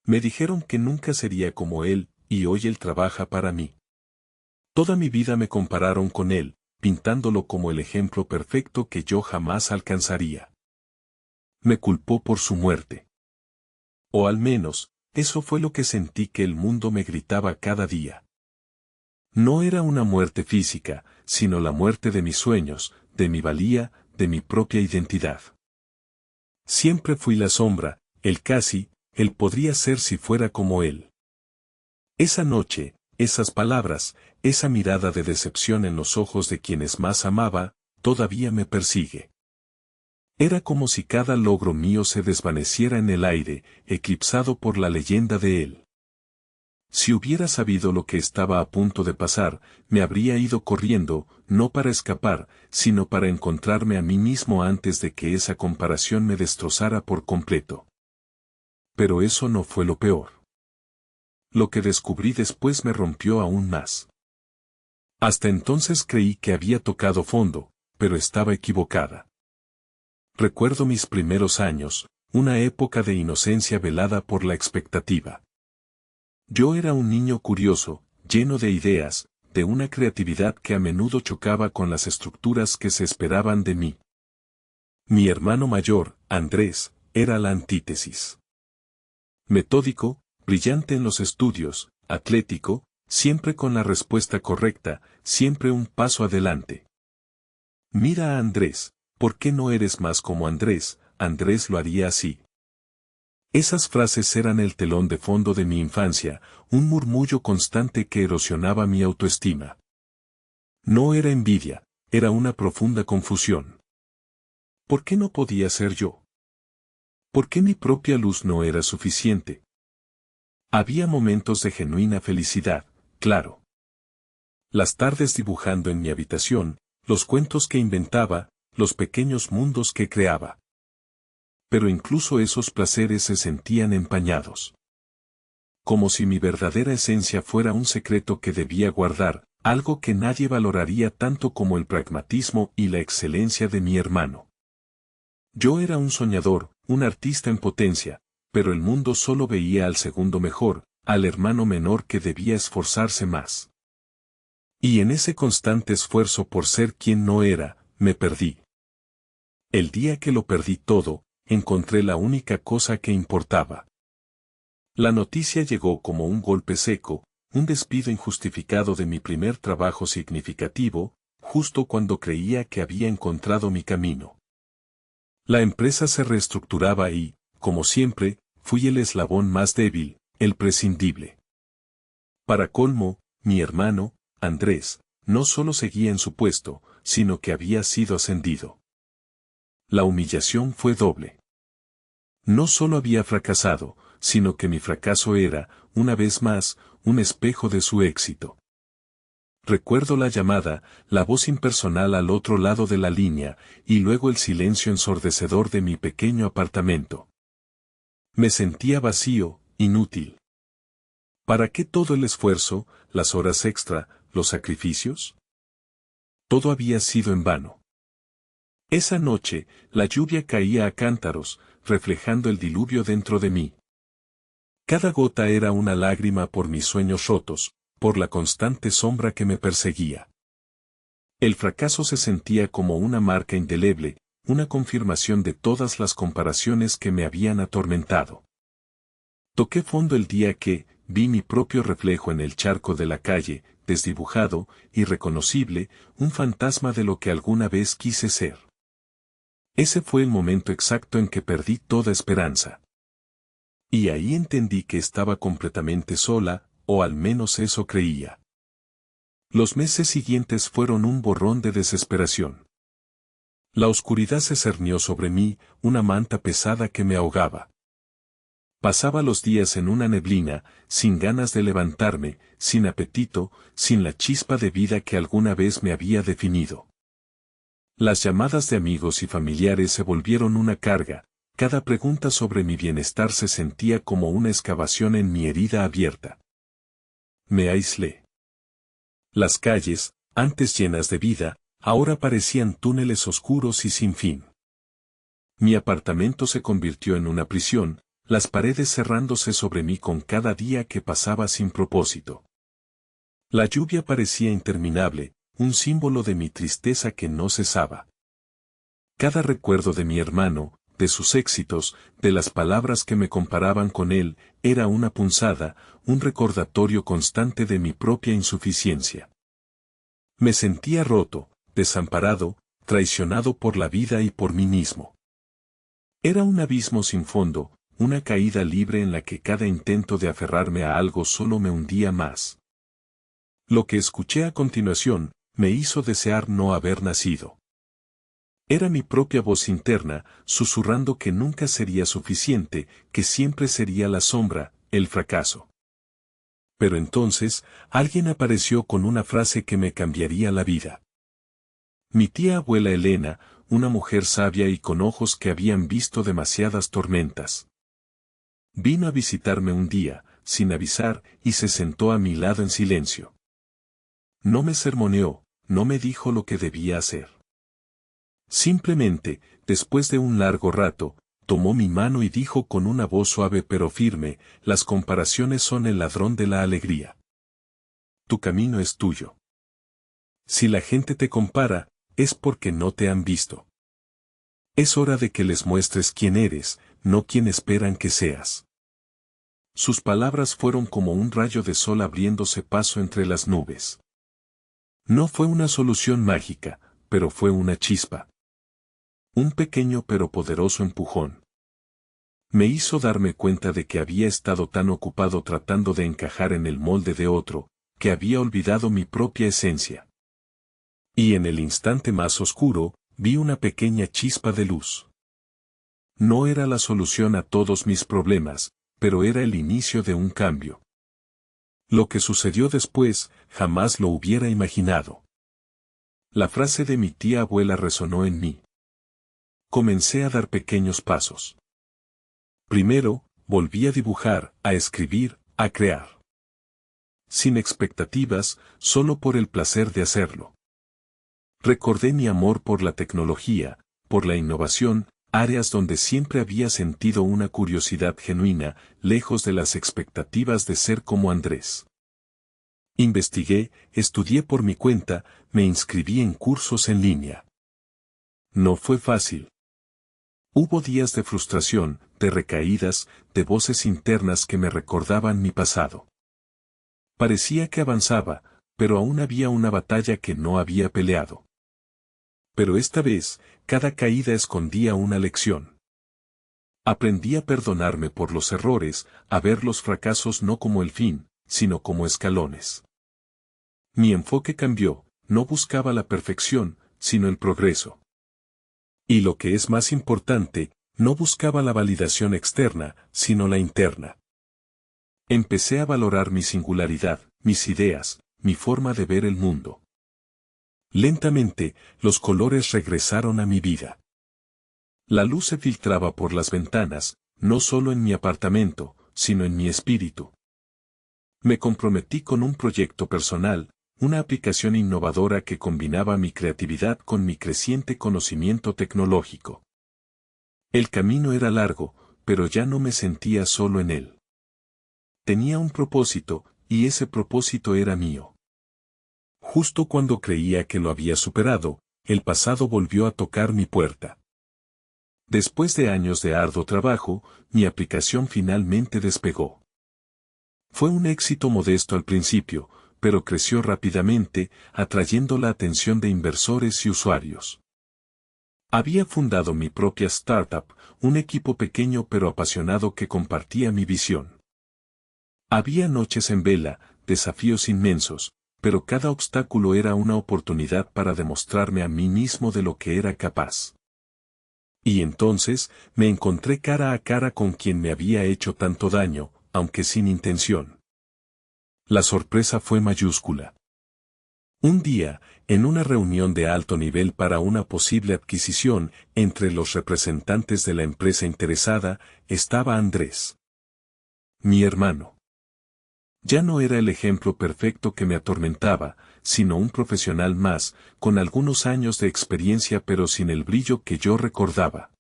Me dijeron que nunca sería como él, y hoy él trabaja para mí. Toda mi vida me compararon con él, pintándolo como el ejemplo perfecto que yo jamás alcanzaría. Me culpó por su muerte. O al menos, eso fue lo que sentí que el mundo me gritaba cada día. No era una muerte física, sino la muerte de mis sueños, de mi valía, de mi propia identidad. Siempre fui la sombra, el casi, el podría ser si fuera como él. Esa noche, esas palabras, esa mirada de decepción en los ojos de quienes más amaba, todavía me persigue. Era como si cada logro mío se desvaneciera en el aire, eclipsado por la leyenda de él. Si hubiera sabido lo que estaba a punto de pasar, me habría ido corriendo, no para escapar, sino para encontrarme a mí mismo antes de que esa comparación me destrozara por completo. Pero eso no fue lo peor. Lo que descubrí después me rompió aún más. Hasta entonces creí que había tocado fondo, pero estaba equivocada. Recuerdo mis primeros años, una época de inocencia velada por la expectativa. Yo era un niño curioso, lleno de ideas, de una creatividad que a menudo chocaba con las estructuras que se esperaban de mí. Mi hermano mayor, Andrés, era la antítesis. Metódico, brillante en los estudios, atlético, siempre con la respuesta correcta, siempre un paso adelante. Mira a Andrés, ¿por qué no eres más como Andrés? Andrés lo haría así. Esas frases eran el telón de fondo de mi infancia, un murmullo constante que erosionaba mi autoestima. No era envidia, era una profunda confusión. ¿Por qué no podía ser yo? ¿Por qué mi propia luz no era suficiente? Había momentos de genuina felicidad, claro. Las tardes dibujando en mi habitación, los cuentos que inventaba, los pequeños mundos que creaba. Pero incluso esos placeres se sentían empañados. Como si mi verdadera esencia fuera un secreto que debía guardar, algo que nadie valoraría tanto como el pragmatismo y la excelencia de mi hermano. Yo era un soñador, un artista en potencia, pero el mundo solo veía al segundo mejor, al hermano menor que debía esforzarse más. Y en ese constante esfuerzo por ser quien no era, me perdí. El día que lo perdí todo, encontré la única cosa que importaba. La noticia llegó como un golpe seco, un despido injustificado de mi primer trabajo significativo, justo cuando creía que había encontrado mi camino. La empresa se reestructuraba y, como siempre, fui el eslabón más débil, el prescindible. Para colmo, mi hermano, Andrés, no solo seguía en su puesto, sino que había sido ascendido. La humillación fue doble. No solo había fracasado, sino que mi fracaso era, una vez más, un espejo de su éxito. Recuerdo la llamada, la voz impersonal al otro lado de la línea, y luego el silencio ensordecedor de mi pequeño apartamento. Me sentía vacío, inútil. ¿Para qué todo el esfuerzo, las horas extra, los sacrificios? Todo había sido en vano. Esa noche, la lluvia caía a cántaros, reflejando el diluvio dentro de mí. Cada gota era una lágrima por mis sueños rotos, por la constante sombra que me perseguía. El fracaso se sentía como una marca indeleble, una confirmación de todas las comparaciones que me habían atormentado. Toqué fondo el día que, vi mi propio reflejo en el charco de la calle, desdibujado, irreconocible, un fantasma de lo que alguna vez quise ser. Ese fue el momento exacto en que perdí toda esperanza. Y ahí entendí que estaba completamente sola, o al menos eso creía. Los meses siguientes fueron un borrón de desesperación. La oscuridad se cernió sobre mí, una manta pesada que me ahogaba. Pasaba los días en una neblina, sin ganas de levantarme, sin apetito, sin la chispa de vida que alguna vez me había definido. Las llamadas de amigos y familiares se volvieron una carga, cada pregunta sobre mi bienestar se sentía como una excavación en mi herida abierta. Me aislé. Las calles, antes llenas de vida, ahora parecían túneles oscuros y sin fin. Mi apartamento se convirtió en una prisión, las paredes cerrándose sobre mí con cada día que pasaba sin propósito. La lluvia parecía interminable, un símbolo de mi tristeza que no cesaba. Cada recuerdo de mi hermano, de sus éxitos, de las palabras que me comparaban con él, era una punzada, un recordatorio constante de mi propia insuficiencia. Me sentía roto, desamparado, traicionado por la vida y por mí mismo. Era un abismo sin fondo, una caída libre en la que cada intento de aferrarme a algo solo me hundía más. Lo que escuché a continuación, me hizo desear no haber nacido. Era mi propia voz interna, susurrando que nunca sería suficiente, que siempre sería la sombra, el fracaso. Pero entonces, alguien apareció con una frase que me cambiaría la vida. Mi tía abuela Elena, una mujer sabia y con ojos que habían visto demasiadas tormentas. Vino a visitarme un día, sin avisar, y se sentó a mi lado en silencio. No me sermoneó, no me dijo lo que debía hacer. Simplemente, después de un largo rato, tomó mi mano y dijo con una voz suave pero firme, las comparaciones son el ladrón de la alegría. Tu camino es tuyo. Si la gente te compara, es porque no te han visto. Es hora de que les muestres quién eres, no quién esperan que seas. Sus palabras fueron como un rayo de sol abriéndose paso entre las nubes. No fue una solución mágica, pero fue una chispa. Un pequeño pero poderoso empujón. Me hizo darme cuenta de que había estado tan ocupado tratando de encajar en el molde de otro, que había olvidado mi propia esencia. Y en el instante más oscuro, vi una pequeña chispa de luz. No era la solución a todos mis problemas, pero era el inicio de un cambio. Lo que sucedió después, jamás lo hubiera imaginado. La frase de mi tía abuela resonó en mí. Comencé a dar pequeños pasos. Primero, volví a dibujar, a escribir, a crear. Sin expectativas, solo por el placer de hacerlo. Recordé mi amor por la tecnología, por la innovación, áreas donde siempre había sentido una curiosidad genuina, lejos de las expectativas de ser como Andrés. Investigué, estudié por mi cuenta, me inscribí en cursos en línea. No fue fácil. Hubo días de frustración, de recaídas, de voces internas que me recordaban mi pasado. Parecía que avanzaba, pero aún había una batalla que no había peleado. Pero esta vez, cada caída escondía una lección. Aprendí a perdonarme por los errores, a ver los fracasos no como el fin, sino como escalones. Mi enfoque cambió, no buscaba la perfección, sino el progreso. Y lo que es más importante, no buscaba la validación externa, sino la interna. Empecé a valorar mi singularidad, mis ideas, mi forma de ver el mundo. Lentamente, los colores regresaron a mi vida. La luz se filtraba por las ventanas, no solo en mi apartamento, sino en mi espíritu. Me comprometí con un proyecto personal, una aplicación innovadora que combinaba mi creatividad con mi creciente conocimiento tecnológico. El camino era largo, pero ya no me sentía solo en él. Tenía un propósito, y ese propósito era mío. Justo cuando creía que lo había superado, el pasado volvió a tocar mi puerta. Después de años de arduo trabajo, mi aplicación finalmente despegó. Fue un éxito modesto al principio, pero creció rápidamente, atrayendo la atención de inversores y usuarios. Había fundado mi propia startup, un equipo pequeño pero apasionado que compartía mi visión. Había noches en vela, desafíos inmensos, pero cada obstáculo era una oportunidad para demostrarme a mí mismo de lo que era capaz. Y entonces, me encontré cara a cara con quien me había hecho tanto daño, aunque sin intención. La sorpresa fue mayúscula. Un día, en una reunión de alto nivel para una posible adquisición, entre los representantes de la empresa interesada, estaba Andrés. Mi hermano. Ya no era el ejemplo perfecto que me atormentaba, sino un profesional más, con algunos años de experiencia pero sin el brillo que yo recordaba.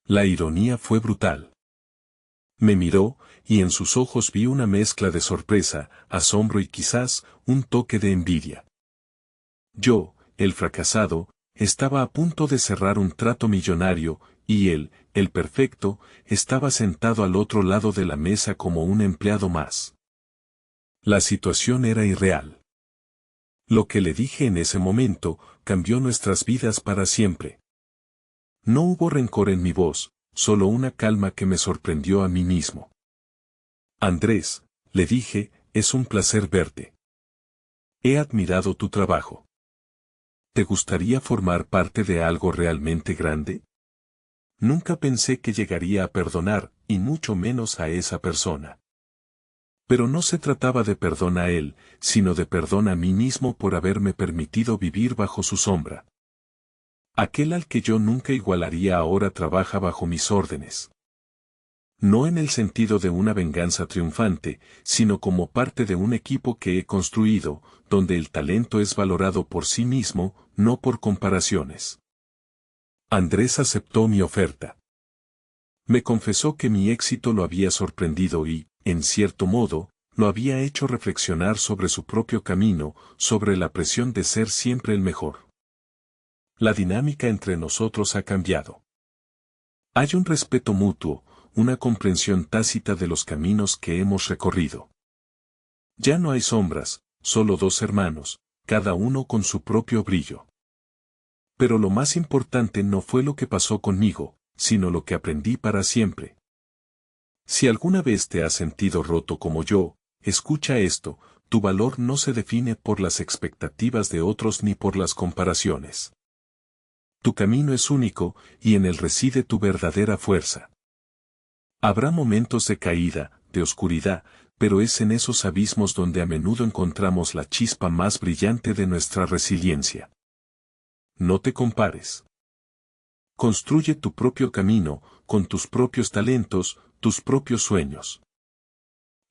La ironía fue brutal. Me miró, y en sus ojos vi una mezcla de sorpresa, asombro y quizás un toque de envidia. Yo, el fracasado, estaba a punto de cerrar un trato millonario, y él, el perfecto, estaba sentado al otro lado de la mesa como un empleado más. La situación era irreal. Lo que le dije en ese momento cambió nuestras vidas para siempre. No hubo rencor en mi voz, solo una calma que me sorprendió a mí mismo. Andrés, le dije, es un placer verte. He admirado tu trabajo. ¿Te gustaría formar parte de algo realmente grande? Nunca pensé que llegaría a perdonar, y mucho menos a esa persona. Pero no se trataba de perdón a él, sino de perdón a mí mismo por haberme permitido vivir bajo su sombra. Aquel al que yo nunca igualaría ahora trabaja bajo mis órdenes. No en el sentido de una venganza triunfante, sino como parte de un equipo que he construido, donde el talento es valorado por sí mismo, no por comparaciones. Andrés aceptó mi oferta. Me confesó que mi éxito lo había sorprendido y, en cierto modo, lo había hecho reflexionar sobre su propio camino, sobre la presión de ser siempre el mejor. La dinámica entre nosotros ha cambiado. Hay un respeto mutuo, una comprensión tácita de los caminos que hemos recorrido. Ya no hay sombras, solo dos hermanos, cada uno con su propio brillo. Pero lo más importante no fue lo que pasó conmigo, sino lo que aprendí para siempre. Si alguna vez te has sentido roto como yo, escucha esto, tu valor no se define por las expectativas de otros ni por las comparaciones. Tu camino es único, y en él reside tu verdadera fuerza. Habrá momentos de caída, de oscuridad, pero es en esos abismos donde a menudo encontramos la chispa más brillante de nuestra resiliencia. No te compares. Construye tu propio camino, con tus propios talentos, tus propios sueños.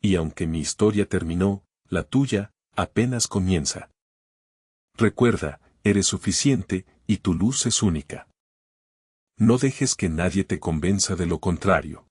Y aunque mi historia terminó, la tuya, apenas comienza. Recuerda, eres suficiente, y tu luz es única. No dejes que nadie te convenza de lo contrario.